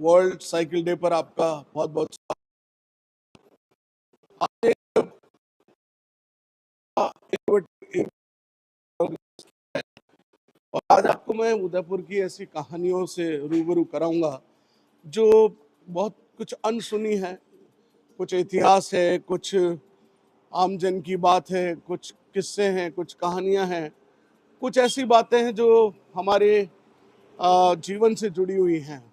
World cycle day पर आपका बहुत बहुत और आज आपको मैं उदयपुर की ऐसी कहानियों से रूबरू कराऊंगा जो बहुत कुछ अनसुनी है। कुछ इतिहास है, कुछ आम जन की बात है, कुछ किस्से हैं, कुछ कहानियां हैं, कुछ ऐसी बातें हैं जो हमारे जीवन से जुड़ी हुई हैं,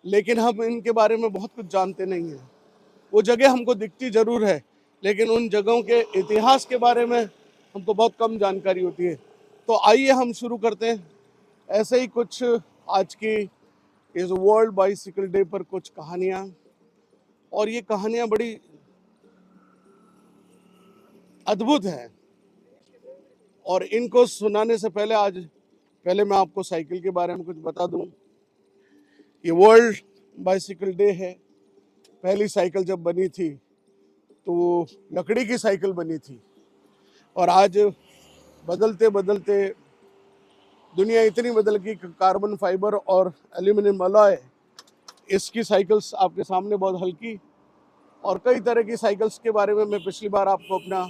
लेकिन हम इनके बारे में बहुत कुछ जानते नहीं हैं। वो जगह हमको दिखती जरूर है, लेकिन उन जगहों के इतिहास के बारे में हमको बहुत कम जानकारी होती है। तो आइए हम शुरू करते हैं ऐसे ही कुछ आज की इस वर्ल्ड बाइसिकल डे पर कुछ कहानियाँ। और ये कहानियाँ बड़ी अद्भुत हैं, और इनको सुनाने से पहले मैं आपको साइकिल के बारे में कुछ बता दूं। ये वर्ल्ड बाइसिकल डे है। पहली साइकिल जब बनी थी तो वो लकड़ी की साइकिल बनी थी, और आज बदलते बदलते दुनिया इतनी बदल गई कि कार्बन फाइबर और एल्यूमिनियम अलॉय, इसकी साइकिल्स आपके सामने बहुत हल्की, और कई तरह की साइकिल्स के बारे में मैं पिछली बार आपको अपना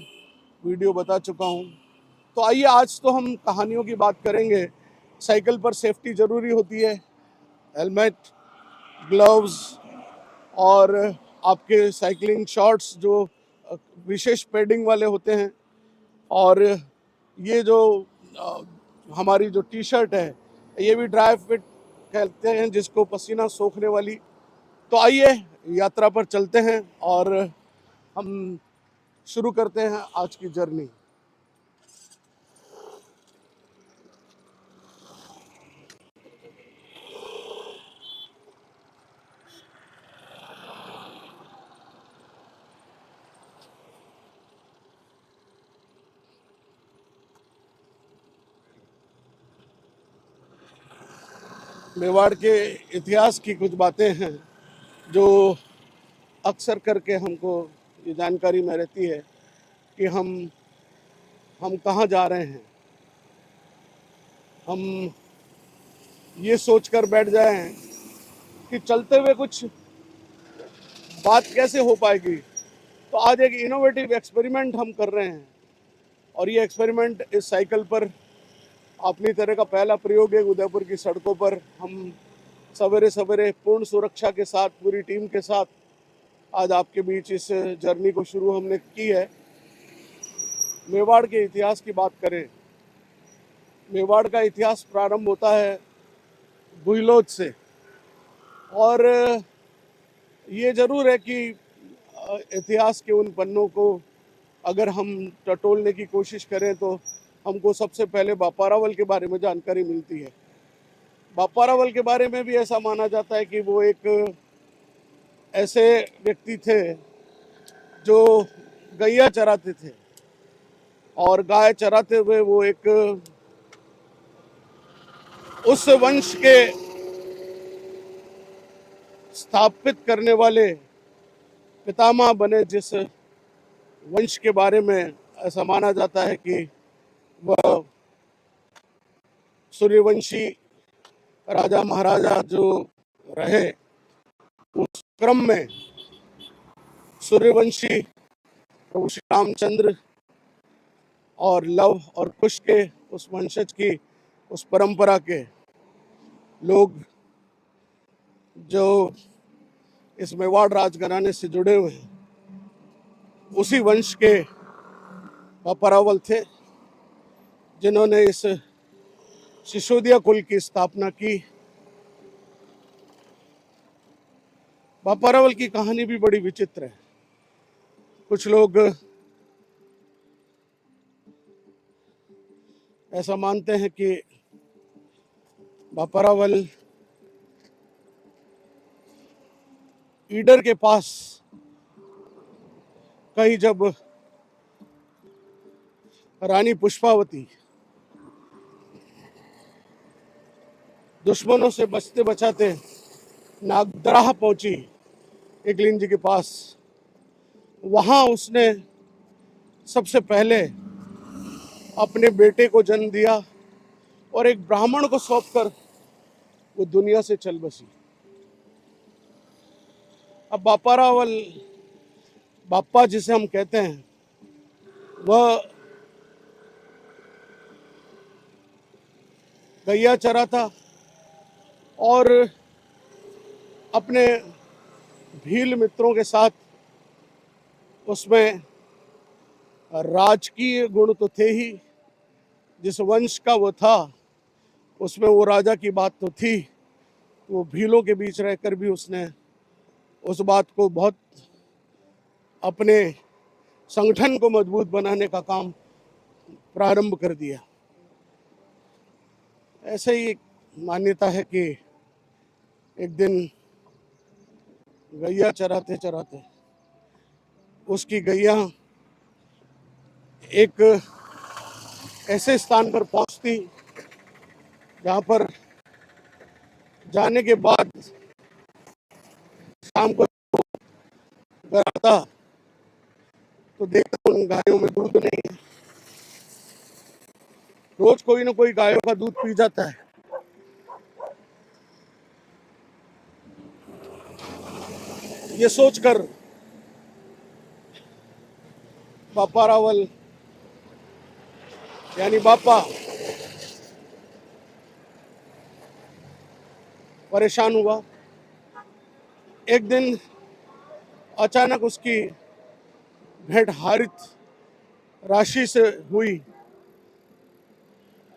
वीडियो बता चुका हूँ। तो आइए आज तो हम कहानियों की बात करेंगे। साइकिल पर सेफ्टी ज़रूरी होती है, हेलमेट, ग्लव्स और आपके साइकिलिंग शॉर्ट्स जो विशेष पैडिंग वाले होते हैं, और ये जो हमारी जो टी शर्ट है ये भी ड्राई फिट कहते हैं, जिसको पसीना सोखने वाली। तो आइए यात्रा पर चलते हैं और हम शुरू करते हैं आज की जर्नी। मेवाड़ के इतिहास की कुछ बातें हैं जो अक्सर करके हमको ये जानकारी में रहती है कि हम कहाँ जा रहे हैं। हम ये सोचकर बैठ जाए हैं कि चलते हुए कुछ बात कैसे हो पाएगी। तो आज एक इनोवेटिव एक्सपेरिमेंट हम कर रहे हैं, और ये एक्सपेरिमेंट इस साइकिल पर अपनी तरह का पहला प्रयोग है। उदयपुर की सड़कों पर हम सवेरे सवेरे पूर्ण सुरक्षा के साथ, पूरी टीम के साथ आज आपके बीच इस जर्नी को शुरू हमने की है। मेवाड़ के इतिहास की बात करें, मेवाड़ का इतिहास प्रारंभ होता है गुहिलोच से, और ये जरूर है कि इतिहास के उन पन्नों को अगर हम टटोलने की कोशिश करें तो हमको सबसे पहले बापारावल के बारे में जानकारी मिलती है। बापारावल के बारे में भी ऐसा माना जाता है कि वो एक ऐसे व्यक्ति थे जो गैया चराते थे, और गाय चराते हुए वो एक उस वंश के स्थापित करने वाले पितामह बने, जिस वंश के बारे में ऐसा माना जाता है कि वह सूर्यवंशी राजा महाराजा जो रहे, उस क्रम में सूर्यवंशी प्रभु श्री रामचंद्र और लव और कुश के उस वंशज की, उस परंपरा के लोग जो इस मेवाड़ राजघराने से जुड़े हुए हैं, उसी वंश के बापारावल थे जिन्होंने इस सिसोदिया कुल की स्थापना की। बापारावल की कहानी भी बड़ी विचित्र है। कुछ लोग ऐसा मानते हैं कि बापारावल ईडर के पास कहीं जब रानी पुष्पावती दुश्मनों से बचते बचाते नागदराह पहुंची एकलिंग जी के पास, वहां उसने सबसे पहले अपने बेटे को जन्म दिया, और एक ब्राह्मण को सौंपकर वो दुनिया से चल बसी। अब बापा रावल, बापा जिसे हम कहते हैं, वह गैया चरा था और अपने भील मित्रों के साथ उसमें राजकीय गुण तो थे ही, जिस वंश का वो था उसमें वो राजा की बात तो थी। वो भीलों के बीच रहकर भी उसने उस बात को बहुत अपने संगठन को मजबूत बनाने का काम प्रारंभ कर दिया। ऐसे ही एक मान्यता है कि एक दिन गैया चराते चराते उसकी गैया एक ऐसे स्थान पर पहुंचती जहां पर जाने के बाद शाम को घर आता तो देखता उन गायों में दूध नहीं है। रोज कोई ना कोई गायों का दूध पी जाता है। ये सोचकर बापा रावल यानी बापा परेशान हुआ। एक दिन अचानक उसकी भेंट हारित राशि से हुई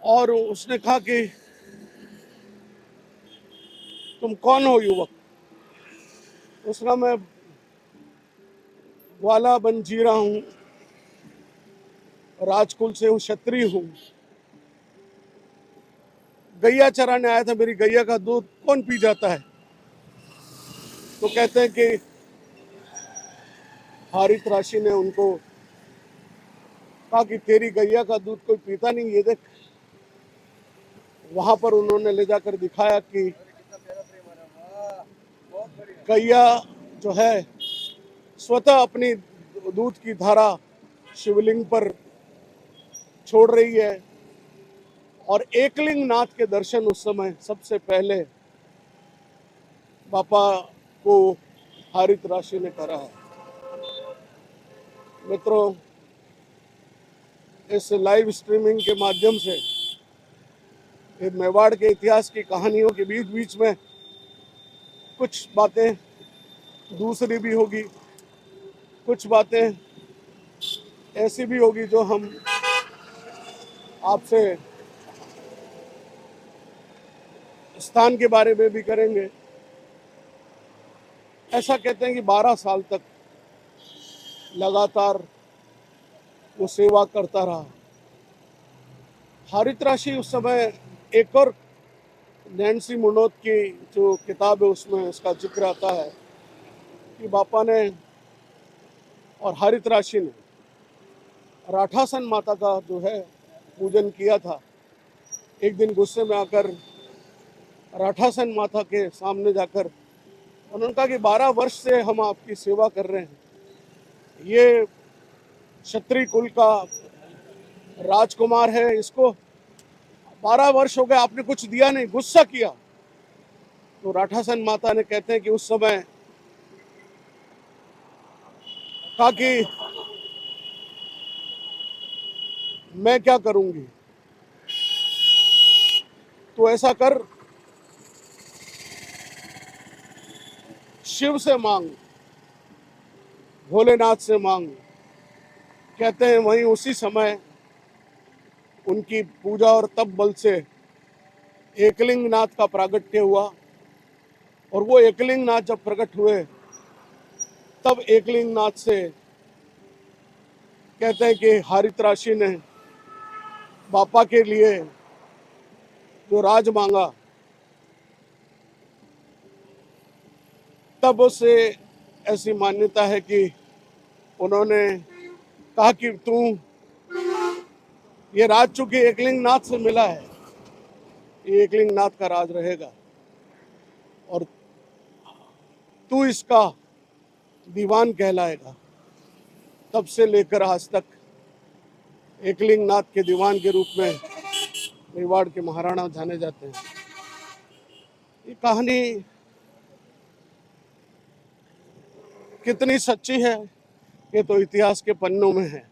और उसने कहा कि तुम कौन हो युवक? उसका मैं ग्वाला बन जी रहा हूँ, राजकुल से हूँ, क्षत्रिय हूँ, गैया चराने आया था, मेरी गैया का दूध कौन पी जाता है? तो कहते हैं कि हारित राशि ने उनको कहा कि तेरी गैया का दूध कोई पीता नहीं, ये देख। वहां पर उन्होंने ले जाकर दिखाया कि गैया जो है स्वतः अपनी दूध की धारा शिवलिंग पर छोड़ रही है और एकलिंग नाथ के दर्शन उस समय सबसे पहले बापा को हारित राशि ने करा है। मित्रों, इस लाइव स्ट्रीमिंग के माध्यम से मेवाड़ के इतिहास की कहानियों के बीच बीच में कुछ बातें दूसरी भी होगी, कुछ बातें ऐसी भी होगी जो हम आपसे स्थान के बारे में भी करेंगे। ऐसा कहते हैं कि 12 साल तक लगातार वो सेवा करता रहा। हारित राशि उस समय एक और नैन्सी मुनोत की जो किताब है उसमें इसका जिक्र आता है कि बापा ने और हारित राशि ने राठासन माता का जो है पूजन किया था। एक दिन गुस्से में आकर राठासन माता के सामने जाकर उन्होंने कहा कि 12 वर्ष से हम आपकी सेवा कर रहे हैं, ये क्षत्रिय कुल का राजकुमार है, इसको 12 वर्ष हो गए आपने कुछ दिया नहीं, गुस्सा किया। तो राठासन माता ने कहते हैं कि उस समय कहा कि मैं क्या करूंगी, तो ऐसा कर, शिव से मांग, भोलेनाथ से मांग। कहते हैं वहीं उसी समय उनकी पूजा और तप बल से एकलिंग नाथ का प्रागट्य हुआ और वो एकलिंग नाथ जब प्रकट हुए तब एकलिंग नाथ से कहते हैं कि हारित राशि ने बापा के लिए जो राज मांगा तब उससे ऐसी मान्यता है कि उन्होंने कहा कि तू ये राज चूंकि एकलिंग नाथ से मिला है, ये एकलिंग नाथ का राज रहेगा और तू इसका दीवान कहलाएगा। तब से लेकर आज तक एकलिंग नाथ के दीवान के रूप में मेवाड़ के महाराणा जाने जाते हैं। ये कहानी कितनी सच्ची है ये तो इतिहास के पन्नों में है।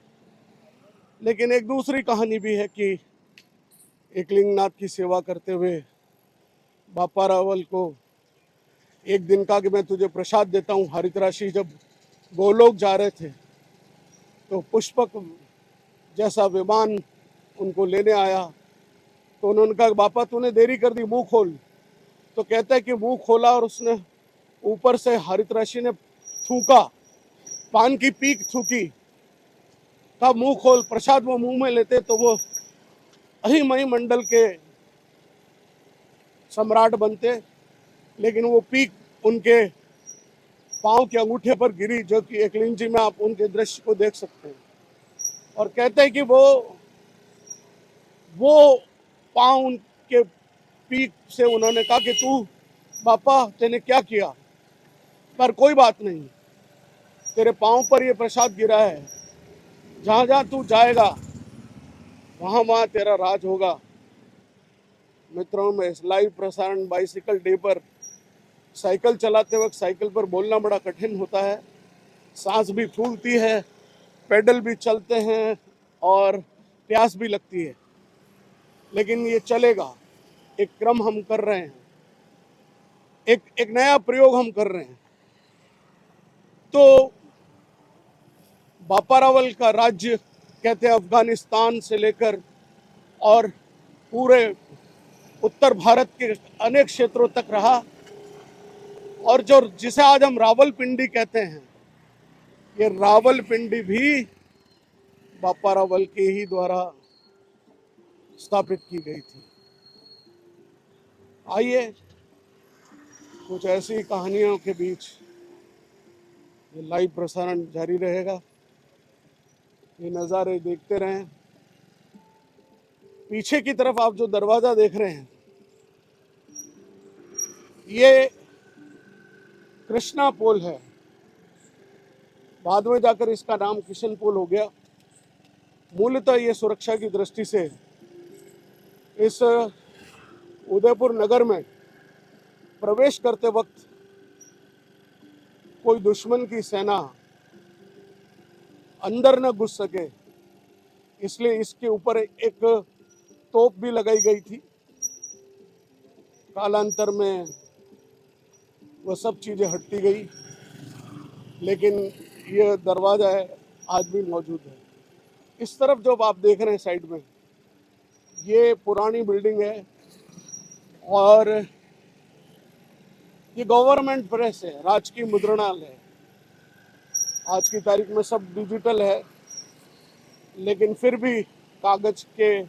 लेकिन एक दूसरी कहानी भी है कि एकलिंगनाथ की सेवा करते हुए बापा रावल को एक दिन कहा कि मैं तुझे प्रसाद देता हूँ। हरितराशी जब गोलोक जा रहे थे तो पुष्पक जैसा विमान उनको लेने आया, तो उन्होंने कहा बापा तूने देरी कर दी, मुंह खोल। तो कहता है कि मुंह खोला और उसने ऊपर से हरितराशी ने थूका, पान की पीक थूकी, कहा मुंह खोल। प्रसाद वो मुंह में लेते तो वो अहिमहि मंडल के सम्राट बनते, लेकिन वो पीक उनके पांव के अंगूठे पर गिरी, जो कि एकलिंग जी में आप उनके दृश्य को देख सकते हैं। और कहते हैं कि वो पांव उनके पीक से उन्होंने कहा कि तू बापा तेने क्या किया, पर कोई बात नहीं, तेरे पांव पर ये प्रसाद गिरा है, जहां जहां तू जाएगा वहां वहां तेरा राज होगा। मित्रों में इस लाइव प्रसारण बाइसिकल डे पर साइकिल चलाते वक्त साइकिल पर बोलना बड़ा कठिन होता है, सांस भी फूलती है, पैडल भी चलते हैं और प्यास भी लगती है, लेकिन ये चलेगा। एक क्रम हम कर रहे हैं, एक नया प्रयोग हम कर रहे हैं। तो बापा रावल का राज्य कहते हैं अफगानिस्तान से लेकर और पूरे उत्तर भारत के अनेक क्षेत्रों तक रहा, और जो जिसे आज हम रावलपिंडी कहते हैं, ये रावलपिंडी भी बापा रावल के ही द्वारा स्थापित की गई थी। आइए कुछ ऐसी कहानियों के बीच ये लाइव प्रसारण जारी रहेगा, ये नज़ारे देखते रहें। पीछे की तरफ आप जो दरवाज़ा देख रहे हैं, ये कृष्णा पोल है, बाद में जाकर इसका नाम किशन पोल हो गया। मूलतः ये सुरक्षा की दृष्टि से इस उदयपुर नगर में प्रवेश करते वक्त कोई दुश्मन की सेना अंदर न घुस सके, इसलिए इसके ऊपर एक तोप भी लगाई गई थी। कालांतर में वह सब चीज़ें हटती गई, लेकिन ये दरवाज़ा है आज भी मौजूद है। इस तरफ जो आप देख रहे हैं साइड में, ये पुरानी बिल्डिंग है और ये गवर्नमेंट प्रेस है, राजकीय मुद्रणालय है। आज की तारीख में सब डिजिटल है, लेकिन फिर भी कागज के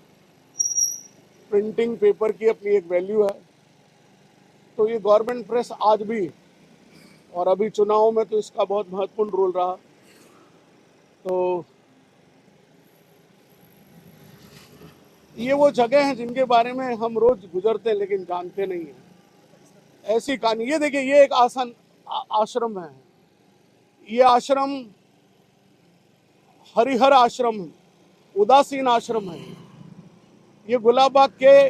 प्रिंटिंग पेपर की अपनी एक वैल्यू है। तो ये गवर्नमेंट प्रेस आज भी, और अभी चुनाव में तो इसका बहुत महत्वपूर्ण रोल रहा। तो ये वो जगह हैं जिनके बारे में हम रोज गुजरते हैं लेकिन जानते नहीं हैं। ऐसी कहानी, ये देखिए, ये एक आश्रम है। ये आश्रम हरिहर आश्रम है, उदासीन आश्रम है। ये गुलाबबाग के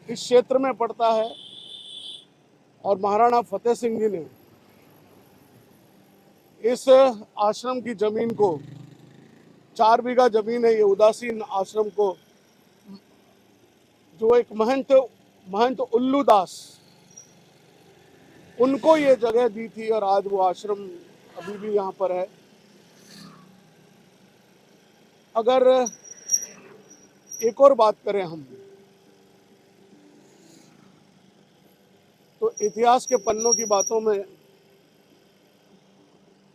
इस क्षेत्र में पड़ता है और महाराणा फतेह सिंह जी ने इस आश्रम की जमीन को, 4 बीघा जमीन है ये उदासीन आश्रम को, जो एक महंत उल्लू दास, उनको ये जगह दी थी और आज वो आश्रम अभी भी यहाँ पर है। अगर एक और बात करें हम, तो इतिहास के पन्नों की बातों में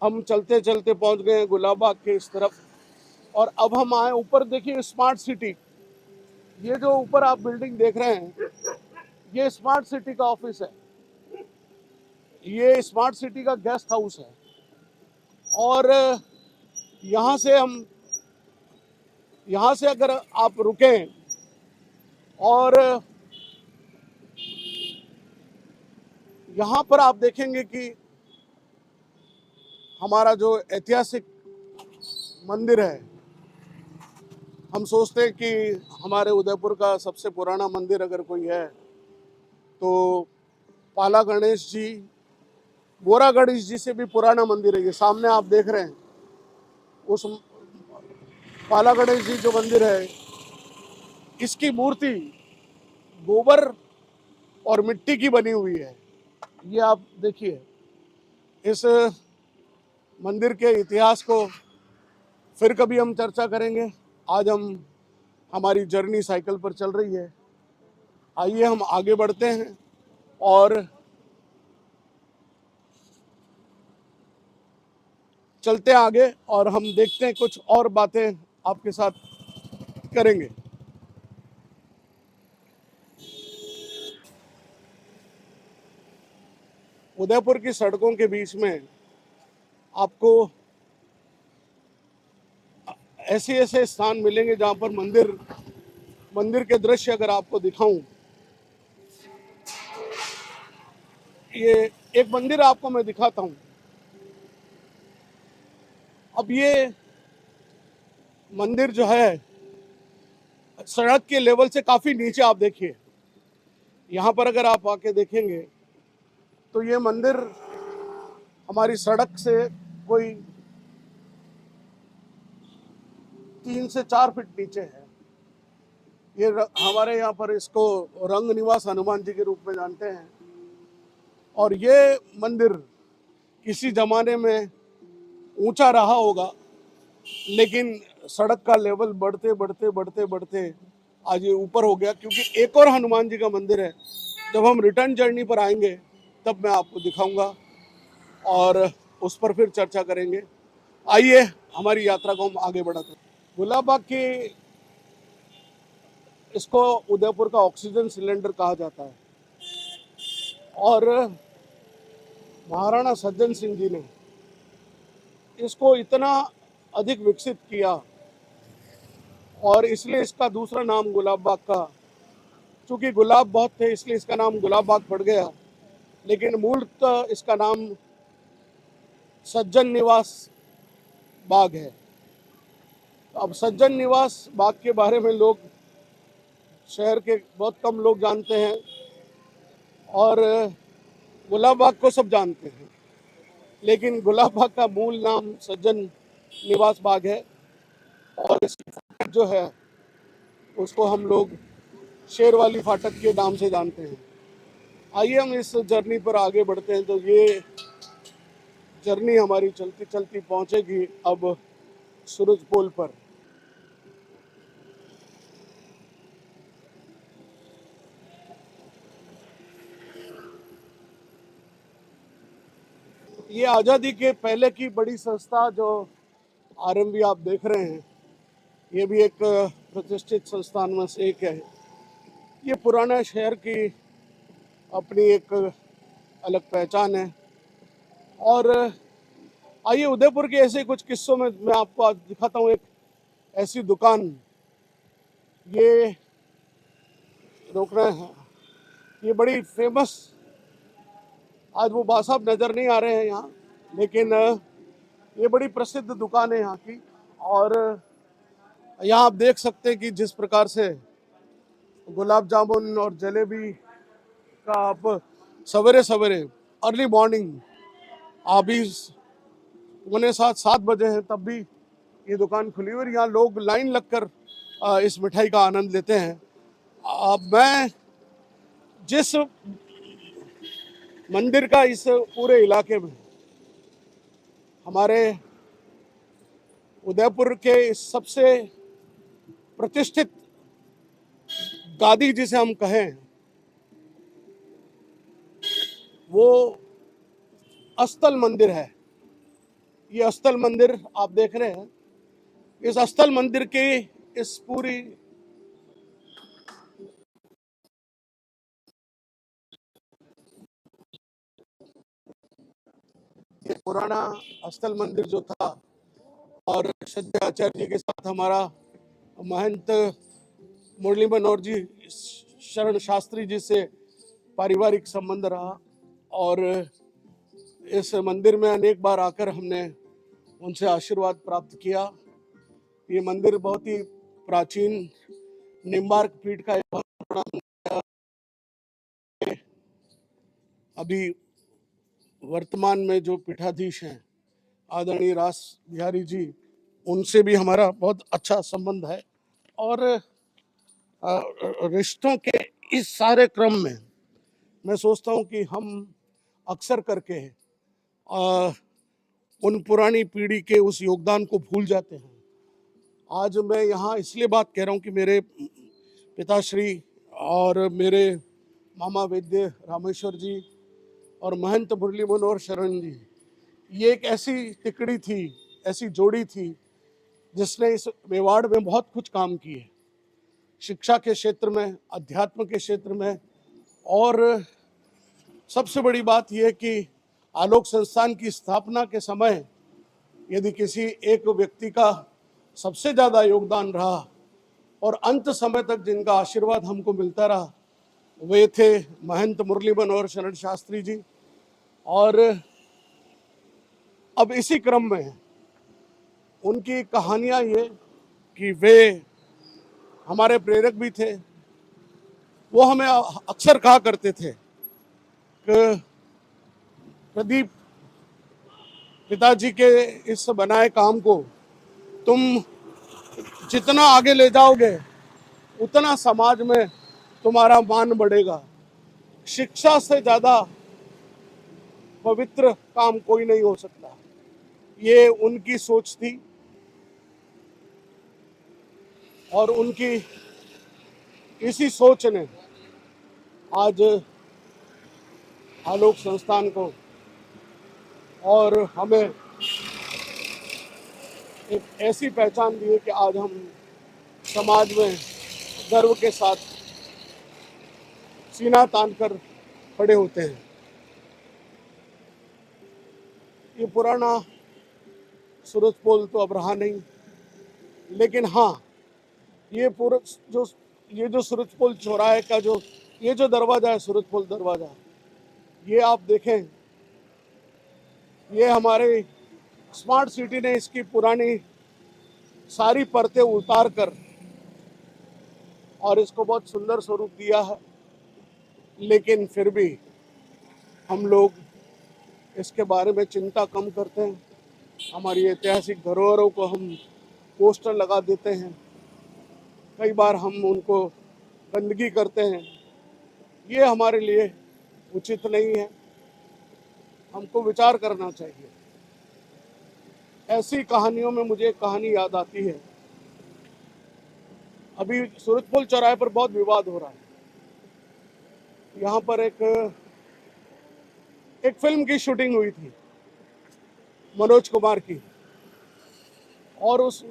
हम चलते चलते पहुंच गए हैं गुलाबबाग के इस तरफ, और अब हम आए ऊपर। देखिए स्मार्ट सिटी, ये जो ऊपर आप बिल्डिंग देख रहे हैं, ये स्मार्ट सिटी का ऑफिस है, ये स्मार्ट सिटी का गेस्ट हाउस है। और यहाँ से अगर आप रुकें और यहाँ पर आप देखेंगे कि हमारा जो ऐतिहासिक मंदिर है, हम सोचते हैं कि हमारे उदयपुर का सबसे पुराना मंदिर अगर कोई है तो पाला गणेश जी बोरा गणेश जी से भी पुराना मंदिर है। ये सामने आप देख रहे हैं, उस पाला गणेश जी जो मंदिर है, इसकी मूर्ति गोबर और मिट्टी की बनी हुई है। ये आप देखिए, इस मंदिर के इतिहास को फिर कभी हम चर्चा करेंगे। आज हम हमारी जर्नी साइकिल पर चल रही है। आइए हम आगे बढ़ते हैं और चलते हैं आगे, और हम देखते हैं कुछ और बातें आपके साथ करेंगे। उदयपुर की सड़कों के बीच में आपको ऐसे ऐसे स्थान मिलेंगे जहां पर मंदिर के दृश्य अगर आपको दिखाऊं, ये एक मंदिर आपको मैं दिखाता हूं। अब ये मंदिर जो है सड़क के लेवल से काफी नीचे, आप देखिए यहाँ पर अगर आप आके देखेंगे तो ये मंदिर हमारी सड़क से कोई 3 से 4 फीट नीचे है। ये हमारे यहाँ पर इसको रंग निवास हनुमान जी के रूप में जानते हैं। और ये मंदिर किसी जमाने में ऊंचा रहा होगा, लेकिन सड़क का लेवल बढ़ते बढ़ते बढ़ते बढ़ते आज ये ऊपर हो गया, क्योंकि एक और हनुमान जी का मंदिर है। जब हम रिटर्न जर्नी पर आएंगे तब मैं आपको दिखाऊंगा और उस पर फिर चर्चा करेंगे। आइए हमारी यात्रा को हम आगे बढ़ाते हैं। गुलाब बाग की, इसको उदयपुर का ऑक्सीजन सिलेंडर कहा जाता है, और महाराणा सज्जन सिंह जी ने इसको इतना अधिक विकसित किया, और इसलिए इसका दूसरा नाम गुलाब बाग का, चूंकि गुलाब बहुत थे इसलिए इसका नाम गुलाब बाग पड़ गया, लेकिन मूलतः इसका नाम सज्जन निवास बाग है। अब सज्जन निवास बाग के बारे में लोग, शहर के बहुत कम लोग जानते हैं, और गुलाब बाग को सब जानते हैं, लेकिन गुलाब बाग का मूल नाम सज्जन निवास बाग है। और इसकी फाटक जो है उसको हम लोग शेरवाली फाटक के नाम से जानते हैं। आइए हम इस जर्नी पर आगे बढ़ते हैं। तो ये जर्नी हमारी चलती चलती पहुंचेगी अब सूरज पोल पर। ये आज़ादी के पहले की बड़ी संस्था जो आरएमवी आप देख रहे हैं, ये भी एक प्रतिष्ठित संस्थान में से एक है। ये पुराना शहर की अपनी एक अलग पहचान है। और आइए उदयपुर के ऐसे कुछ किस्सों में मैं आपको आज दिखाता हूँ एक ऐसी दुकान। ये रोक रहे हैं, ये बड़ी फेमस, आज वो बासाब नज़र नहीं आ रहे हैं यहाँ, लेकिन ये बड़ी प्रसिद्ध दुकान है यहाँ की। और यहाँ आप देख सकते हैं कि जिस प्रकार से गुलाब जामुन और जलेबी का आप सवेरे सवेरे अर्ली मॉर्निंग, अभी 7:15 हैं तब भी ये दुकान खुली हुई, और यहाँ लोग लाइन लगकर इस मिठाई का आनंद लेते हैं। मैं जिस मंदिर का इस पूरे इलाके में, हमारे उदयपुर के सबसे प्रतिष्ठित गादी जिसे हम कहें, वो अस्थल मंदिर है। ये अस्थल मंदिर आप देख रहे हैं। इस अस्थल मंदिर के इस पूरी ये पुराना अस्थल मंदिर जो था, और श्रद्धेय आचार्य जी के साथ हमारा महंत मुरली मनोहर जी शरण शास्त्री जी से पारिवारिक संबंध रहा, और इस मंदिर में अनेक बार आकर हमने उनसे आशीर्वाद प्राप्त किया। ये मंदिर बहुत ही प्राचीन निम्बार्क पीठ का एक बहुत बड़ा मंदिर है। अभी वर्तमान में जो पीठाधीश हैं आदरणीय रास बिहारी जी, उनसे भी हमारा बहुत अच्छा संबंध है। और रिश्तों के इस सारे क्रम में मैं सोचता हूँ कि हम अक्सर करके उन पुरानी पीढ़ी के उस योगदान को भूल जाते हैं। आज मैं यहाँ इसलिए बात कह रहा हूँ कि मेरे पिताश्री और मेरे मामा वैद्य रामेश्वर जी और महंत मुरली मनोहर शरण जी, ये एक ऐसी तिकड़ी थी, ऐसी जोड़ी थी जिसने इस मेवाड़ में बहुत कुछ काम किए, शिक्षा के क्षेत्र में, अध्यात्म के क्षेत्र में। और सबसे बड़ी बात यह कि आलोक संस्थान की स्थापना के समय यदि किसी एक व्यक्ति का सबसे ज़्यादा योगदान रहा और अंत समय तक जिनका आशीर्वाद हमको मिलता रहा, वे थे महंत मुरली मनोहर शरण शास्त्री जी। और अब इसी क्रम में उनकी कहानियाँ ये कि वे हमारे प्रेरक भी थे। वो हमें अक्सर कहा करते थे कि प्रदीप, पिताजी के इस बनाए काम को तुम जितना आगे ले जाओगे उतना समाज में तुम्हारा मान बढ़ेगा। शिक्षा से ज़्यादा पवित्र काम कोई नहीं हो सकता। ये उनकी सोच थी और उनकी इसी सोच ने आज आलोक संस्थान को और हमें एक ऐसी पहचान दी है कि आज हम समाज में गर्व के साथ सीना तान कर खड़े होते हैं। ये पुराना सूरजपोल तो अब रहा नहीं, लेकिन हाँ, ये पूरा जो सूरजपोल चौराहे का ये जो दरवाज़ा है, सूरजपोल दरवाज़ा, ये आप देखें, ये हमारे स्मार्ट सिटी ने इसकी पुरानी सारी परतें उतार कर और इसको बहुत सुंदर स्वरूप दिया है। लेकिन फिर भी हम लोग इसके बारे में चिंता कम करते हैं। हमारी ऐतिहासिक धरोहरों को हम पोस्टर लगा देते हैं, कई बार हम उनको गंदगी करते हैं। ये हमारे लिए उचित नहीं है, हमको विचार करना चाहिए। ऐसी कहानियों में मुझे एक कहानी याद आती है। अभी सूरजपोल चौराहे पर बहुत विवाद हो रहा है। यहाँ पर एक फिल्म की शूटिंग हुई थी मनोज कुमार की, और उस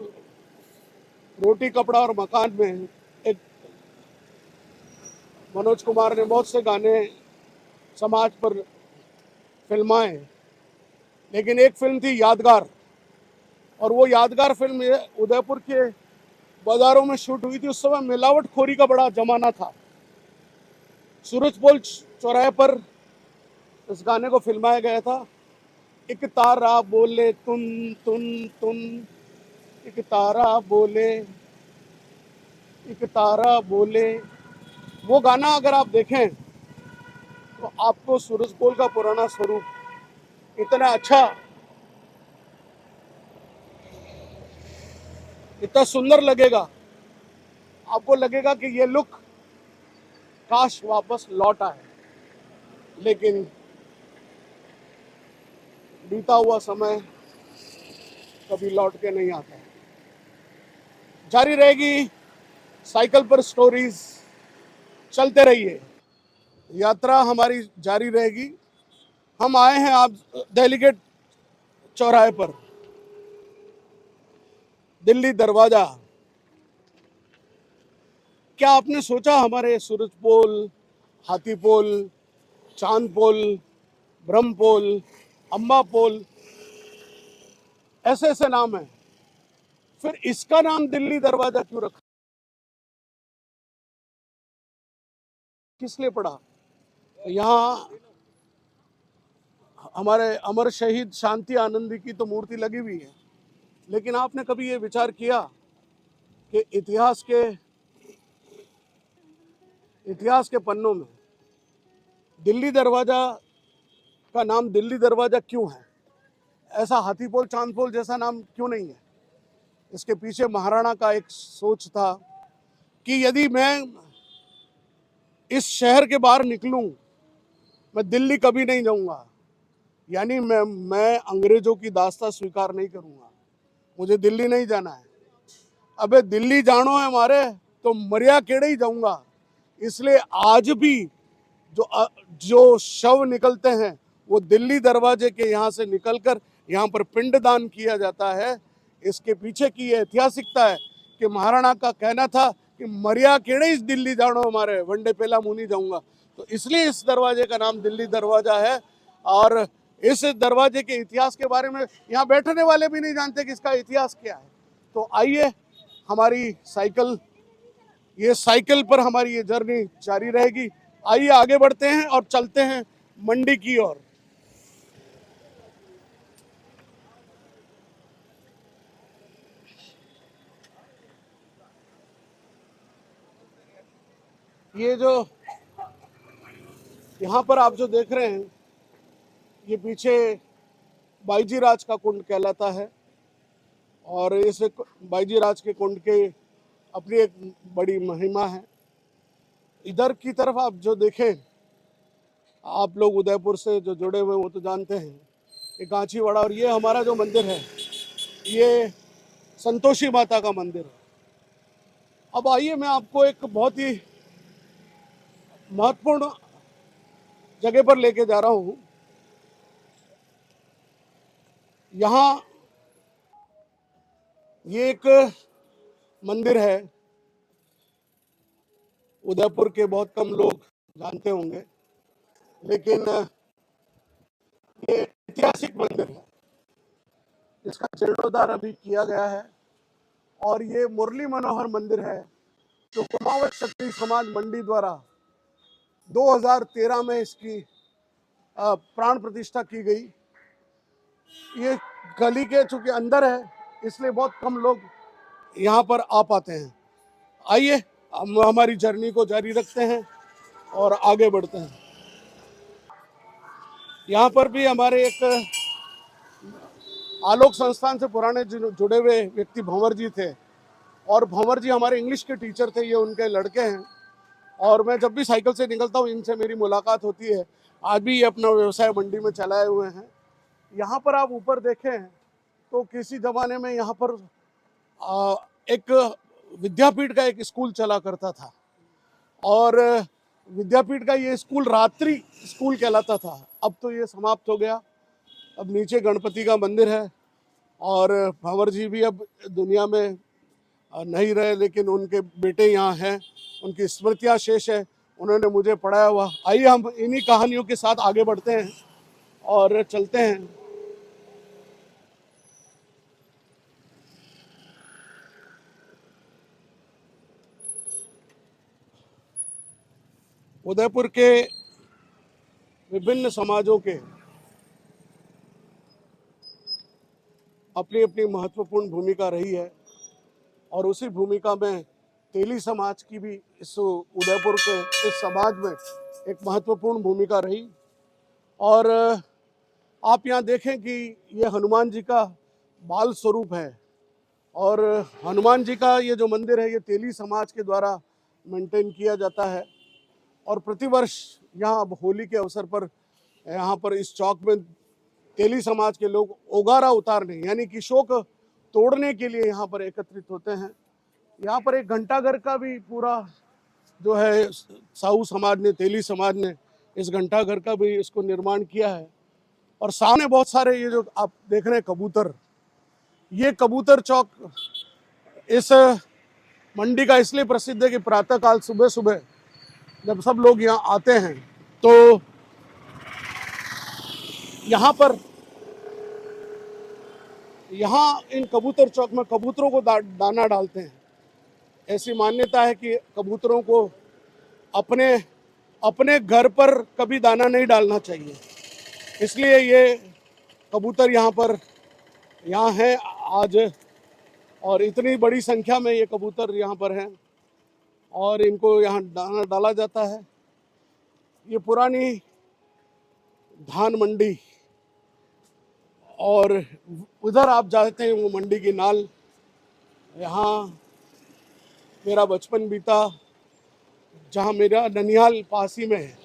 रोटी कपड़ा और मकान में एक मनोज कुमार ने बहुत से गाने समाज पर फिल्माए, लेकिन एक फिल्म थी यादगार, और वो यादगार फिल्म उदयपुर के बाजारों में शूट हुई थी। उस समय मिलावटखोरी का बड़ा जमाना था। सूरजपोल चौराहे पर इस गाने को फिल्माया गया था। एक तारा बोले तुन तुन तुन, एक तारा बोले, एक तारा बोले। वो गाना अगर आप देखें तो आपको सूरजपोल का पुराना स्वरूप इतना अच्छा, इतना सुंदर लगेगा, आपको लगेगा कि ये लुक काश वापस लौट आए। लेकिन बीता हुआ समय कभी लौट के नहीं आता। जारी रहेगी साइकिल पर स्टोरीज, चलते रहिए, यात्रा हमारी जारी रहेगी। हम आए हैं आप दिल्ली गेट चौराहे पर, दिल्ली दरवाजा। क्या आपने सोचा हमारे सूरजपोल, हाथीपोल, चांदपोल, ब्रह्मपोल, अम्बापोल, ऐसे ऐसे नाम हैं, फिर इसका नाम दिल्ली दरवाजा क्यों रखा, किस लिए पड़ा? यहाँ हमारे अमर शहीद शांति आनंदी की तो मूर्ति लगी हुई है, लेकिन आपने कभी ये विचार किया कि इतिहास के पन्नों में दिल्ली दरवाजा का नाम दिल्ली दरवाजा क्यों है? ऐसा हाथीपोल चांदपोल जैसा नाम क्यों नहीं है? इसके पीछे महाराणा का एक सोच था कि यदि मैं इस शहर के बाहर निकलूं, मैं दिल्ली कभी नहीं जाऊंगा, यानी मैं अंग्रेजों की दास्तां स्वीकार नहीं करूंगा, मुझे दिल्ली नहीं जाना है। अबे दिल्ली जानो है हमारे तो मरिया केड़े ही जाऊंगा। इसलिए आज भी जो शव निकलते हैं वो दिल्ली दरवाजे के यहाँ से निकलकर यहाँ पर पिंडदान किया जाता है। इसके पीछे की ये ऐतिहासिकता है कि महाराणा का कहना था कि मरिया केड़े इस दिल्ली जानो हमारे, वनडे पहला मुनी जाऊंगा। तो इसलिए इस दरवाजे का नाम दिल्ली दरवाजा है। और इस दरवाजे के इतिहास के बारे में यहाँ बैठने वाले भी नहीं जानते कि इसका इतिहास क्या है। तो आइए, हमारी साइकिल पर हमारी ये जर्नी जारी रहेगी। आइए आगे बढ़ते हैं और चलते हैं मंडी की ओर। ये जो यहाँ पर आप जो देख रहे हैं, ये पीछे बाईजी राज का कुंड कहलाता है। और इस बाईजी राज के कुंड के अपनी एक बड़ी महिमा है। इधर की तरफ आप जो देखें, आप लोग उदयपुर से जो जुड़े हुए वो तो जानते हैं, ये कांचीवाड़ा। और ये हमारा जो मंदिर है ये संतोषी माता का मंदिर है। अब आइए, मैं आपको एक बहुत ही महत्वपूर्ण जगह पर लेके जा रहा हूँ। यहाँ ये एक मंदिर है, उदयपुर के बहुत कम लोग जानते होंगे, लेकिन ये ऐतिहासिक मंदिर है। इसका जीर्णोद्धार अभी किया गया है। और ये मुरली मनोहर मंदिर है जो कुमावत क्षत्रिय समाज मंडी द्वारा 2013 में इसकी प्राण प्रतिष्ठा की गई। ये गली के चूंकि अंदर है इसलिए बहुत कम लोग यहाँ पर आ पाते हैं। आइए हम हमारी जर्नी को जारी रखते हैं और आगे बढ़ते हैं। यहाँ पर भी हमारे एक आलोक संस्थान से पुराने जुड़े हुए व्यक्ति भंवर जी थे। और भंवर जी हमारे इंग्लिश के टीचर थे, ये उनके लड़के हैं। और मैं जब भी साइकिल से निकलता हूँ इनसे मेरी मुलाकात होती है। आज भी ये अपना व्यवसाय मंडी में चलाए हुए हैं। यहाँ पर आप ऊपर देखें तो किसी ज़माने में यहाँ पर एक विद्यापीठ का एक स्कूल चला करता था। और विद्यापीठ का ये स्कूल रात्रि स्कूल कहलाता था। अब तो ये समाप्त हो गया। अब नीचे गणपति का मंदिर है। और भंवर जी भी अब दुनिया में नहीं रहे, लेकिन उनके बेटे यहाँ हैं, उनकी स्मृतियाँ शेष है, उन्होंने मुझे पढ़ाया हुआ। आइए हम इन्हीं कहानियों के साथ आगे बढ़ते हैं और चलते हैं। उदयपुर के विभिन्न समाजों के अपनी अपनी महत्वपूर्ण भूमिका रही है। और उसी भूमिका में तेली समाज की भी इस उदयपुर के इस समाज में एक महत्वपूर्ण भूमिका रही। और आप यहाँ देखें कि ये हनुमान जी का बाल स्वरूप है। और हनुमान जी का ये जो मंदिर है ये तेली समाज के द्वारा मेंटेन किया जाता है। और प्रतिवर्ष यहाँ अब होली के अवसर पर यहाँ पर इस चौक में तेली समाज के लोग ओगारा उतारने यानी कि शोक तोड़ने के लिए यहाँ पर एकत्रित होते हैं। यहाँ पर एक घंटाघर का भी पूरा जो है साहू समाज ने, तेली समाज ने इस घंटाघर का भी इसको निर्माण किया है। और सामने बहुत सारे ये जो आप देख रहे हैं कबूतर, ये कबूतर चौक इस मंडी का इसलिए प्रसिद्ध है कि प्रातःकाल सुबह सुबह जब सब लोग यहाँ आते हैं तो यहाँ इन कबूतर चौक में कबूतरों को दाना डालते हैं। ऐसी मान्यता है कि कबूतरों को अपने घर पर कभी दाना नहीं डालना चाहिए, इसलिए ये कबूतर यहाँ हैं आज। और इतनी बड़ी संख्या में ये कबूतर यहाँ पर हैं और इनको यहाँ दाना डाला जाता है। ये पुरानी धान मंडी, और उधर आप जाते हैं वो मंडी की नाल, यहाँ मेरा बचपन बीता, जहाँ मेरा ननिहाल पास ही में है।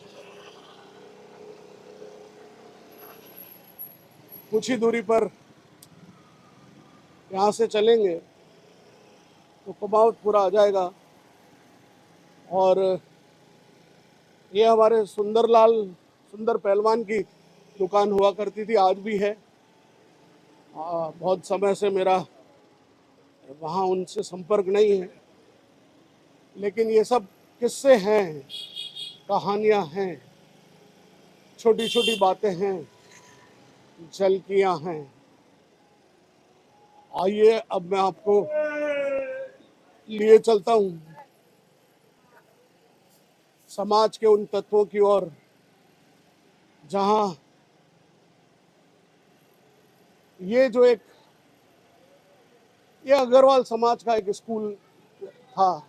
कुछ ही दूरी पर यहाँ से चलेंगे तो कुमाऊं पूरा आ जाएगा। और ये हमारे सुंदर पहलवान की दुकान हुआ करती थी, आज भी है। बहुत समय से मेरा वहाँ उनसे संपर्क नहीं है, लेकिन ये सब किस्से हैं, कहानियाँ हैं, छोटी छोटी बातें हैं, झलकियाँ हैं। आइए अब मैं आपको लिए चलता हूँ समाज के उन तत्वों की ओर जहाँ ये अग्रवाल समाज का एक स्कूल था,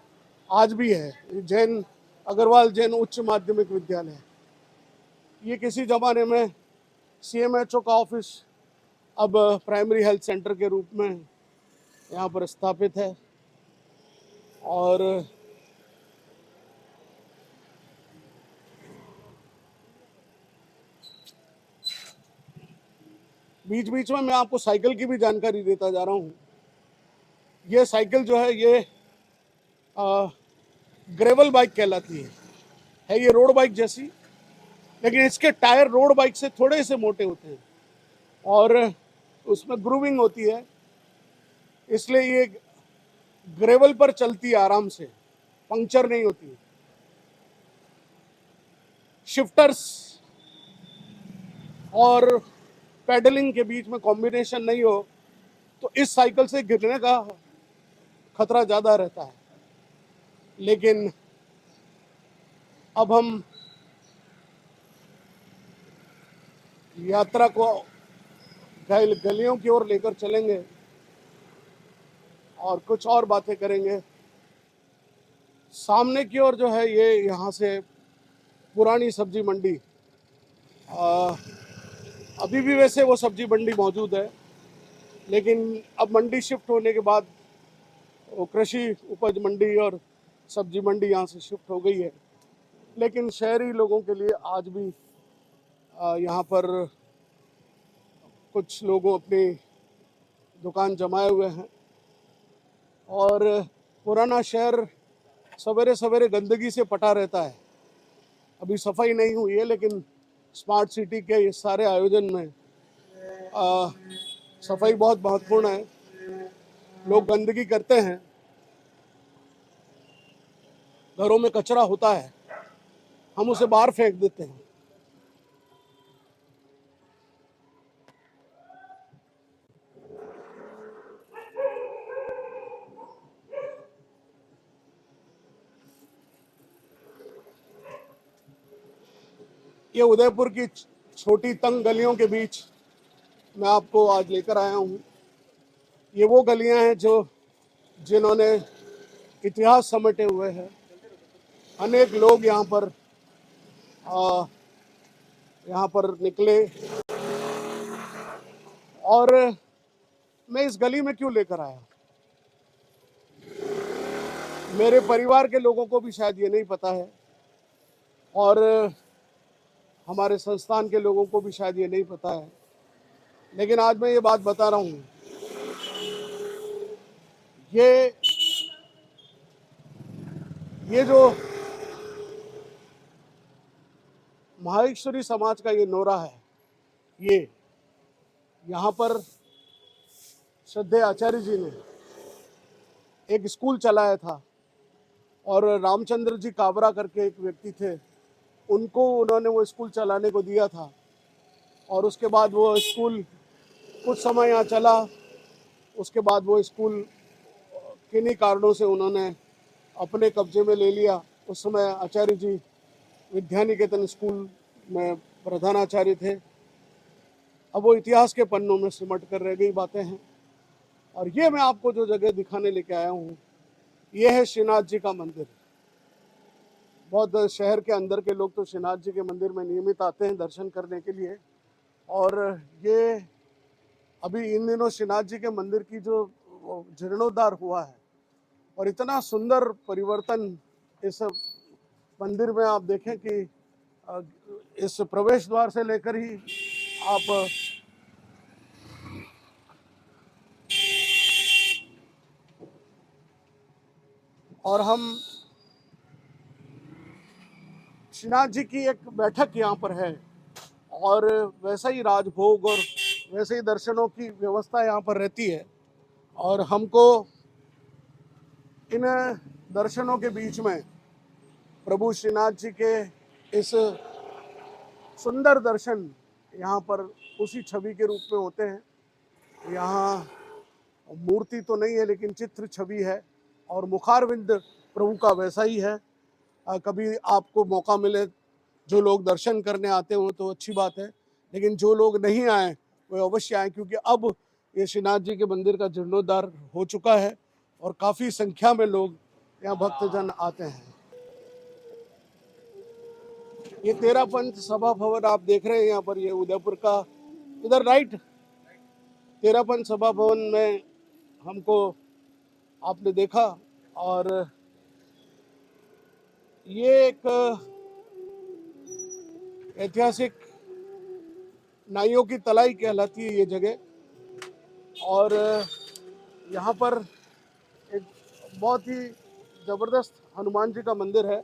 आज भी है, जैन अग्रवाल जैन उच्च माध्यमिक विद्यालय। ये किसी जमाने में CMHO का ऑफिस अब प्राइमरी हेल्थ सेंटर के रूप में यहाँ पर स्थापित है। और बीच बीच में मैं आपको साइकिल की भी जानकारी देता जा रहा हूँ। ये साइकिल जो है ये ग्रेवल बाइक कहलाती है ये रोड बाइक जैसी, लेकिन इसके टायर रोड बाइक से थोड़े से मोटे होते हैं और उसमें ग्रूविंग होती है, इसलिए ये ग्रेवल पर चलती है आराम से, पंक्चर नहीं होती है। शिफ्टर्स और पेडलिंग के बीच में कॉम्बिनेशन नहीं हो तो इस साइकिल से गिरने का खतरा ज़्यादा रहता है। लेकिन अब हम यात्रा को गलियों की ओर लेकर चलेंगे और कुछ और बातें करेंगे। सामने की ओर जो है ये यहाँ से पुरानी सब्जी मंडी, अभी भी वैसे वो सब्जी मंडी मौजूद है, लेकिन अब मंडी शिफ्ट होने के बाद वो कृषि उपज मंडी और सब्जी मंडी यहाँ से शिफ्ट हो गई है। लेकिन शहरी लोगों के लिए आज भी यहाँ पर कुछ लोगों अपनी दुकान जमाए हुए हैं और पुराना शहर सवेरे सवेरे गंदगी से पटा रहता है। अभी सफाई नहीं हुई है, लेकिन स्मार्ट सिटी के इस सारे आयोजन में सफाई बहुत महत्वपूर्ण है। लोग गंदगी करते हैं, घरों में कचरा होता है, हम उसे बाहर फेंक देते हैं। ये उदयपुर की छोटी तंग गलियों के बीच मैं आपको आज लेकर आया हूँ। ये वो गलियाँ हैं जिन्होंने इतिहास समेटे हुए हैं। अनेक लोग यहाँ पर निकले, और मैं इस गली में क्यों लेकर आया, मेरे परिवार के लोगों को भी शायद ये नहीं पता है और हमारे संस्थान के लोगों को भी शायद ये नहीं पता है, लेकिन आज मैं ये बात बता रहा हूँ। ये जो माहेश्वरी समाज का ये नोरा है, ये यहाँ पर श्रद्धेय आचार्य जी ने एक स्कूल चलाया था और रामचंद्र जी काबरा करके एक व्यक्ति थे, उनको उन्होंने वो स्कूल चलाने को दिया था। और उसके बाद वो स्कूल कुछ समय यहाँ चला, उसके बाद वो स्कूल किन्हीं कारणों से उन्होंने अपने कब्जे में ले लिया। उस समय आचार्य जी विद्यानिकेतन स्कूल में प्रधानाचार्य थे। अब वो इतिहास के पन्नों में सिमट कर रह गई बातें हैं। और ये मैं आपको जो जगह दिखाने लेके आया हूँ, ये है श्रीनाथ जी का मंदिर। बहुत शहर के अंदर के लोग तो श्रीनाथ जी के मंदिर में नियमित आते हैं दर्शन करने के लिए। और ये अभी इन दिनों श्रीनाथ जी के मंदिर की जो जीर्णोद्धार हुआ है और इतना सुंदर परिवर्तन इस मंदिर में आप देखें कि इस प्रवेश द्वार से लेकर ही आप और हम श्रीनाथ जी की एक बैठक यहाँ पर है और वैसा ही राजभोग और वैसे ही दर्शनों की व्यवस्था यहाँ पर रहती है। और हमको इन दर्शनों के बीच में प्रभु श्रीनाथ जी के इस सुंदर दर्शन यहाँ पर उसी छवि के रूप में होते हैं। यहाँ मूर्ति तो नहीं है लेकिन चित्र छवि है और मुखारविंद प्रभु का वैसा ही है। कभी आपको मौका मिले, जो लोग दर्शन करने आते हो तो अच्छी बात है, लेकिन जो लोग नहीं आए वो अवश्य आए, क्योंकि अब ये श्रीनाथ जी के मंदिर का जीर्णोद्धार हो चुका है और काफ़ी संख्या में लोग यहाँ भक्तजन आते हैं। ये 13 पंथ सभा भवन आप देख रहे हैं यहाँ पर, ये उदयपुर का इधर राइट 13 पंथ सभा भवन में हमको आपने देखा। और ये एक ऐतिहासिक नाइयों की तलाई कहलाती है ये जगह। और यहाँ पर एक बहुत ही ज़बरदस्त हनुमान जी का मंदिर है।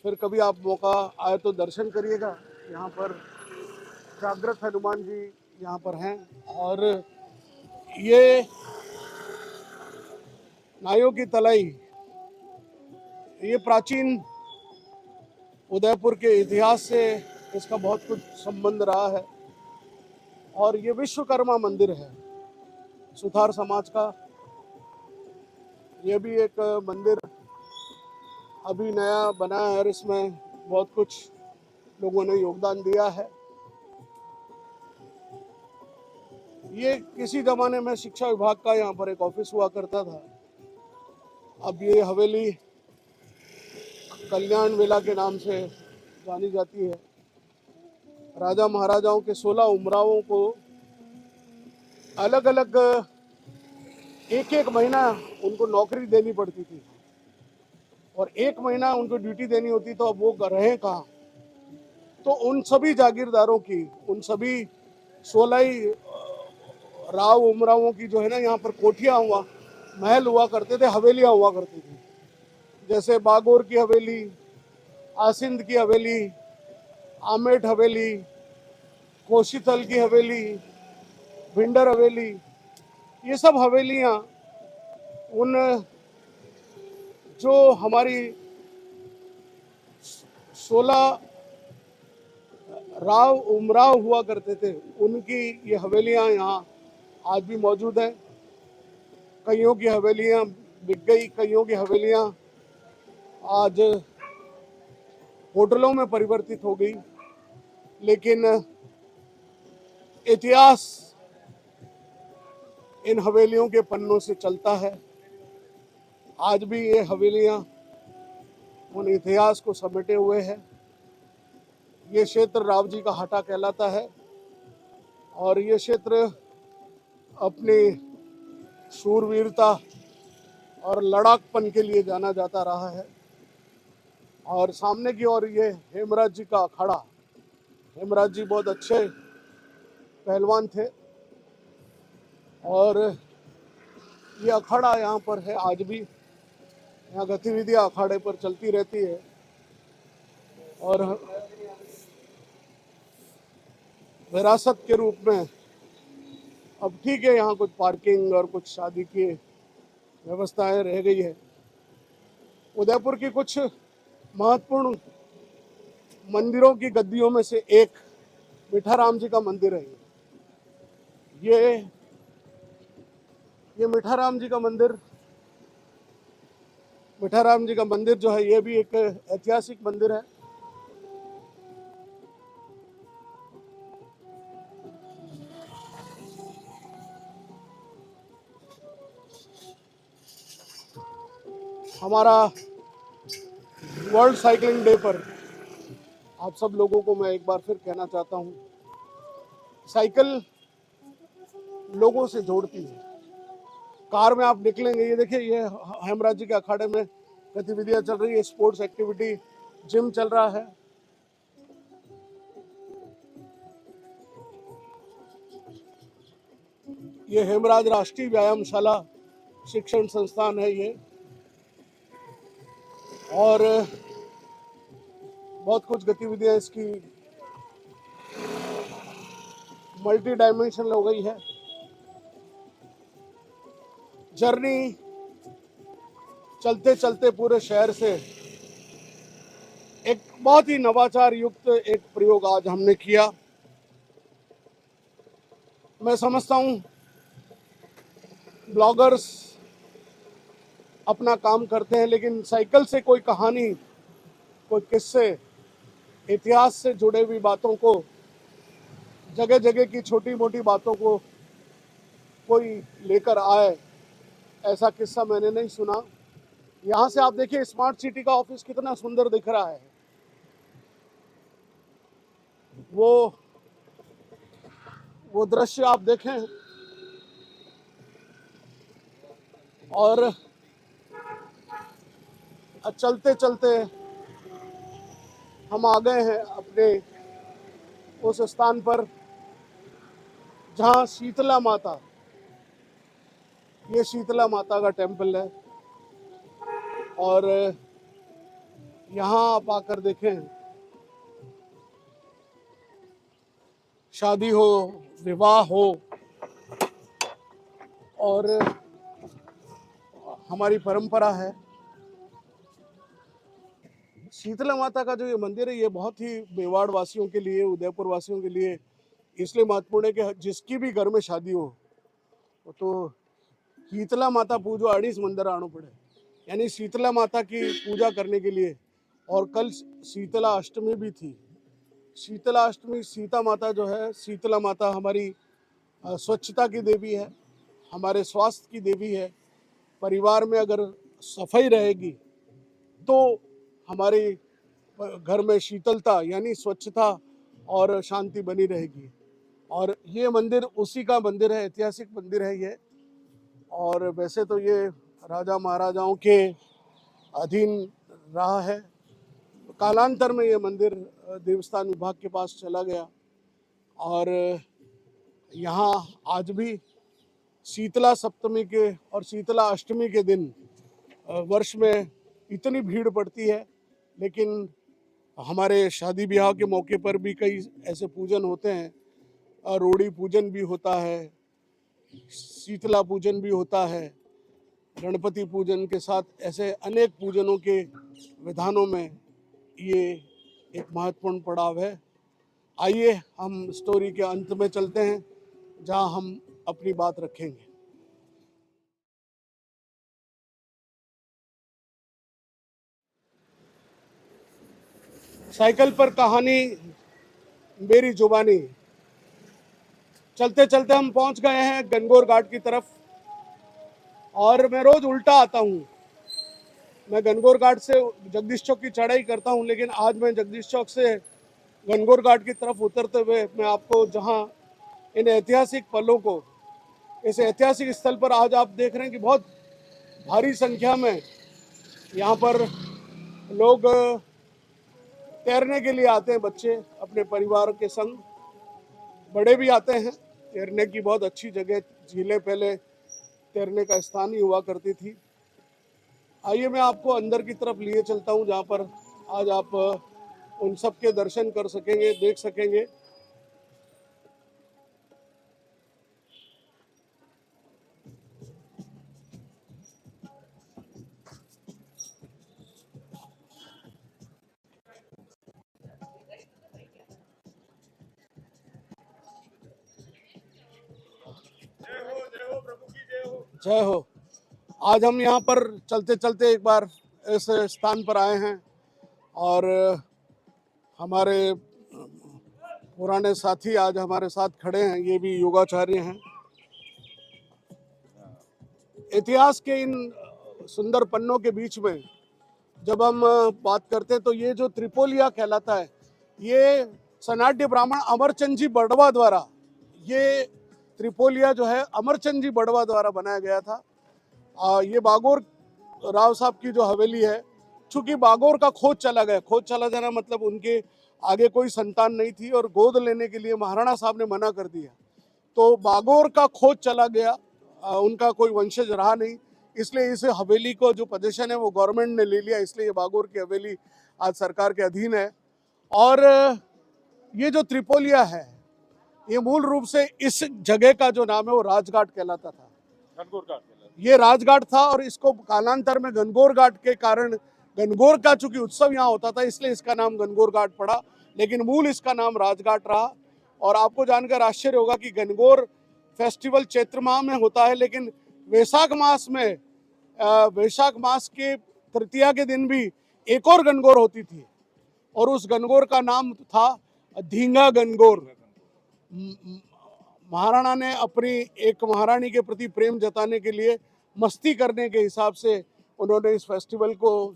फिर कभी आप मौका आए तो दर्शन करिएगा। यहाँ पर जागृत हनुमान जी यहाँ पर हैं। और ये नाइयों की तलाई, ये प्राचीन उदयपुर के इतिहास से इसका बहुत कुछ संबंध रहा है। और ये विश्वकर्मा मंदिर है सुथार समाज का। ये भी एक मंदिर अभी नया बना है और इसमें बहुत कुछ लोगों ने योगदान दिया है। ये किसी ज़माने में शिक्षा विभाग का यहाँ पर एक ऑफिस हुआ करता था। अब ये हवेली कल्याण विला के नाम से जानी जाती है। राजा महाराजाओं के 16 उमरावों को अलग अलग एक एक महीना उनको नौकरी देनी पड़ती थी और एक महीना उनको ड्यूटी देनी होती, तो अब वो रहे कहाँ। तो उन सभी जागीरदारों की, उन सभी 16 राव उमरावों की जो है ना, यहाँ पर कोठियाँ हुआ, महल हुआ करते थे, हवेलियाँ हुआ करती थी। जैसे बागोर की हवेली, आसिंद की हवेली, आमेट हवेली, कोशीतल की हवेली, भिंडर हवेली, ये सब हवेलियाँ उन जो हमारी 16 राव उमराव हुआ करते थे, उनकी ये हवेलियाँ यहाँ आज भी मौजूद हैं। कईयों की हवेलियाँ बिक गई, कईयों की हवेलियाँ आज होटलों में परिवर्तित हो गई, लेकिन इतिहास इन हवेलियों के पन्नों से चलता है। आज भी ये हवेलियाँ उन इतिहास को समेटे हुए है। ये क्षेत्र राव जी का हाटा कहलाता है और ये क्षेत्र अपनी शूरवीरता और लड़ाकपन के लिए जाना जाता रहा है। और सामने की ओर ये हेमराज जी का अखाड़ा, हेमराज जी बहुत अच्छे पहलवान थे और ये अखाड़ा यहाँ पर है। आज भी यहाँ गतिविधियाँ अखाड़े पर चलती रहती है। और विरासत के रूप में अब ठीक है, यहाँ कुछ पार्किंग और कुछ शादी की व्यवस्थाएं रह गई है। उदयपुर की कुछ महत्वपूर्ण मंदिरों की गद्दियों में से एक मिठाराम जी का मंदिर है। ये मिठाराम जी का मंदिर जो है, ये भी एक ऐतिहासिक मंदिर है। हमारा वर्ल्ड साइकिलिंग डे पर आप सब लोगों को मैं एक बार फिर कहना चाहता हूँ, साइकिल लोगों से जोड़ती है। कार में आप निकलेंगे, ये देखिए, ये हेमराज जी के अखाड़े में गतिविधियां चल रही है, स्पोर्ट्स एक्टिविटी, जिम चल रहा है। ये हेमराज राष्ट्रीय व्यायामशाला शिक्षण संस्थान है ये, और बहुत कुछ गतिविधियां इसकी मल्टी डायमेंशनल हो गई है। जर्नी चलते चलते पूरे शहर से एक बहुत ही नवाचार युक्त एक प्रयोग आज हमने किया। मैं समझता हूं ब्लॉगर्स अपना काम करते हैं, लेकिन साइकिल से कोई कहानी, कोई किस्से, इतिहास से जुड़े हुई बातों को, जगह जगह की छोटी मोटी बातों को कोई लेकर आए, ऐसा किस्सा मैंने नहीं सुना। यहाँ से आप देखिए स्मार्ट सिटी का ऑफिस कितना सुंदर दिख रहा है। वो दृश्य आप देखें, और चलते चलते हम आ गए हैं अपने उस स्थान पर जहाँ शीतला माता, ये शीतला माता का टेम्पल है। और यहाँ आप आकर देखें, शादी हो, विवाह हो, और हमारी परंपरा है। शीतला माता का जो ये मंदिर है, ये बहुत ही मेवाड़ वासियों के लिए, उदयपुर वासियों के लिए इसलिए महत्वपूर्ण है कि जिसकी भी घर में शादी हो तो शीतला माता पूजो आड़ीस मंदिर आनो पड़े, यानी शीतला माता की पूजा करने के लिए। और कल शीतला अष्टमी भी थी। शीतला अष्टमी, सीता माता जो है, शीतला माता हमारी स्वच्छता की देवी है, हमारे स्वास्थ्य की देवी है। परिवार में अगर सफाई रहेगी तो हमारे घर में शीतलता यानी स्वच्छता और शांति बनी रहेगी। और ये मंदिर उसी का मंदिर है, ऐतिहासिक मंदिर है ये। और वैसे तो ये राजा महाराजाओं के अधीन रहा है। कालांतर में ये मंदिर देवस्थान विभाग के पास चला गया। और यहाँ आज भी शीतला सप्तमी के और शीतला अष्टमी के दिन वर्ष में इतनी भीड़ पड़ती है, लेकिन हमारे शादी ब्याह के मौके पर भी कई ऐसे पूजन होते हैं। रोड़ी पूजन भी होता है, शीतला पूजन भी होता है, गणपति पूजन के साथ ऐसे अनेक पूजनों के विधानों में ये एक महत्वपूर्ण पड़ाव है। आइए हम स्टोरी के अंत में चलते हैं, जहां हम अपनी बात रखेंगे। साइकिल पर कहानी, मेरी जुबानी। चलते चलते हम पहुंच गए हैं गणगौर घाट की तरफ। और मैं रोज उल्टा आता हूँ, मैं गणगौर घाट से जगदीश चौक की चढ़ाई करता हूँ, लेकिन आज मैं जगदीश चौक से गणगौर घाट की तरफ उतरते हुए मैं आपको जहाँ इन ऐतिहासिक पलों को, इस ऐतिहासिक स्थल पर आज आप देख रहे हैं कि बहुत भारी संख्या में यहाँ पर लोग तैरने के लिए आते हैं। बच्चे अपने परिवार के संग, बड़े भी आते हैं। तैरने की बहुत अच्छी जगह, झीलें पहले तैरने का स्थान ही हुआ करती थी। आइए मैं आपको अंदर की तरफ लिए चलता हूँ, जहाँ पर आज आप उन सब के दर्शन कर सकेंगे, देख सकेंगे। जय हो। आज हम यहाँ पर चलते चलते एक बार इस स्थान पर आए हैं, और हमारे पुराने साथी आज हमारे साथ खड़े हैं, ये भी योगाचार्य हैं। इतिहास के इन सुंदर पन्नों के बीच में जब हम बात करते हैं तो ये जो त्रिपोलिया कहलाता है, ये सनाड्य ब्राह्मण अमरचंद जी बड़वा द्वारा, ये त्रिपोलिया जो है अमरचंद जी बड़वा द्वारा बनाया गया था। ये बागोर राव साहब की जो हवेली है, चूंकि बागोर का खोज चला गया, खोज चला जाना मतलब उनके आगे कोई संतान नहीं थी और गोद लेने के लिए महाराणा साहब ने मना कर दिया, तो बागोर का खोज चला गया, उनका कोई वंशज रहा नहीं, इसलिए इस हवेली को जो पोजीशन है वो गवर्नमेंट ने ले लिया, इसलिए ये बागोर की हवेली आज सरकार के अधीन है। और ये जो त्रिपोलिया है, ये मूल रूप से इस जगह का जो नाम है वो राजघाट कहलाता था, गनगौर घाट। ये राजघाट था और इसको कालांतर में गनगौर घाट के कारण, गनगौर का चूंकि उत्सव यहाँ होता था इसलिए इसका नाम गनगौर घाट पड़ा, लेकिन मूल इसका नाम राजघाट रहा। और आपको जानकर आश्चर्य होगा कि गनगौर फेस्टिवल चैत्र माह में होता है, लेकिन वैशाख मास में, वैशाख मास के तृतीया के दिन भी एक और गनगौर होती थी और उस गनगौर का नाम था धींगा गनगौर। महाराणा ने अपनी एक महारानी के प्रति प्रेम जताने के लिए, मस्ती करने के हिसाब से उन्होंने इस फेस्टिवल को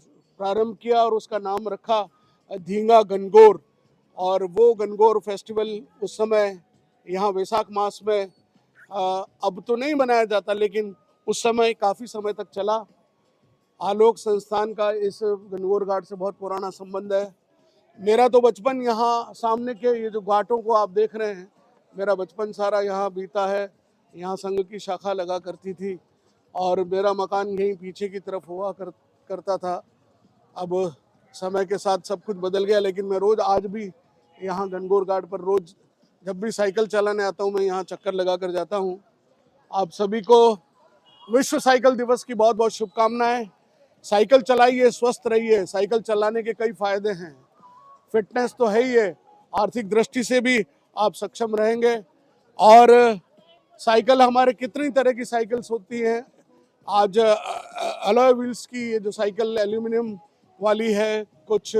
प्रारंभ किया और उसका नाम रखा धींगा गनगौर। और वो गनगौर फेस्टिवल उस समय यहाँ वैशाख मास में अब तो नहीं मनाया जाता, लेकिन उस समय काफ़ी समय तक चला। आलोक संस्थान का इस गनगौर घाट से बहुत पुराना संबंध है। मेरा तो बचपन यहाँ सामने के ये जो घाटों को आप देख रहे हैं, मेरा बचपन सारा यहाँ बीता है। यहाँ संघ की शाखा लगा करती थी और मेरा मकान यहीं पीछे की तरफ हुआ करता था। अब समय के साथ सब कुछ बदल गया, लेकिन मैं रोज़ आज भी यहाँ गनगौर घाट पर रोज़ जब भी साइकिल चलाने आता हूँ मैं यहाँ चक्कर लगा कर जाता हूँ। आप सभी को विश्व साइकिल दिवस की बहुत बहुत शुभकामनाएं। साइकिल चलाइए, स्वस्थ रहिए। साइकिल चलाने के कई फायदे हैं, फिटनेस तो है ही है, आर्थिक दृष्टि से भी आप सक्षम रहेंगे। और साइकिल हमारे कितनी तरह की साइकिल्स होती हैं। आज अलॉय व्हील्स की ये जो साइकिल एल्यूमिनियम वाली है, कुछ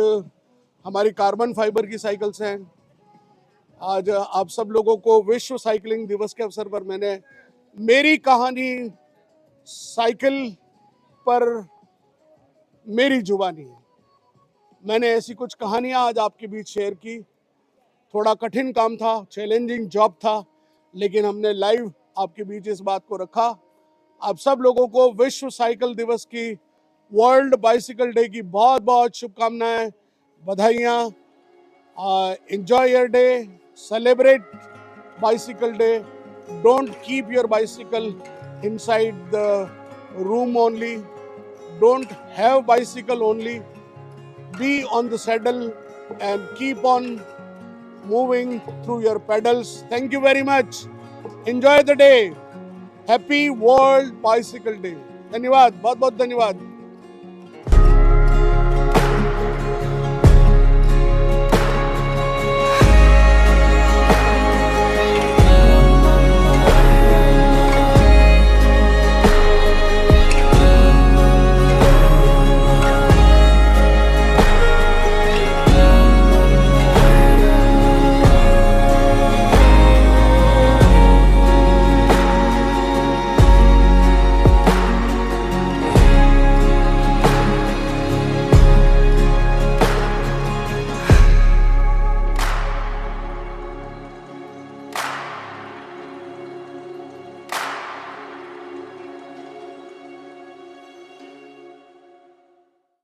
हमारी कार्बन फाइबर की साइकिल्स हैं। आज आप सब लोगों को विश्व साइकिलिंग दिवस के अवसर पर मैंने मेरी कहानी साइकिल पर मेरी जुबानी, मैंने ऐसी कुछ कहानियां आज आपके बीच शेयर की। थोड़ा कठिन काम था, चैलेंजिंग जॉब था, लेकिन हमने लाइव आपके बीच इस बात को रखा। आप सब लोगों को विश्व साइकिल दिवस की, वर्ल्ड बाइसिकल डे की बहुत बहुत शुभकामनाएं, बधाइयाँ। Enjoy your day, celebrate bicycle day. Don't keep your bicycle inside the room only. Don't have bicycle only. Be on the saddle and keep on moving through your pedals. Thank you very much. Enjoy the day. Happy World Bicycle Day. धन्यवाद, बहुत बहुत धन्यवाद।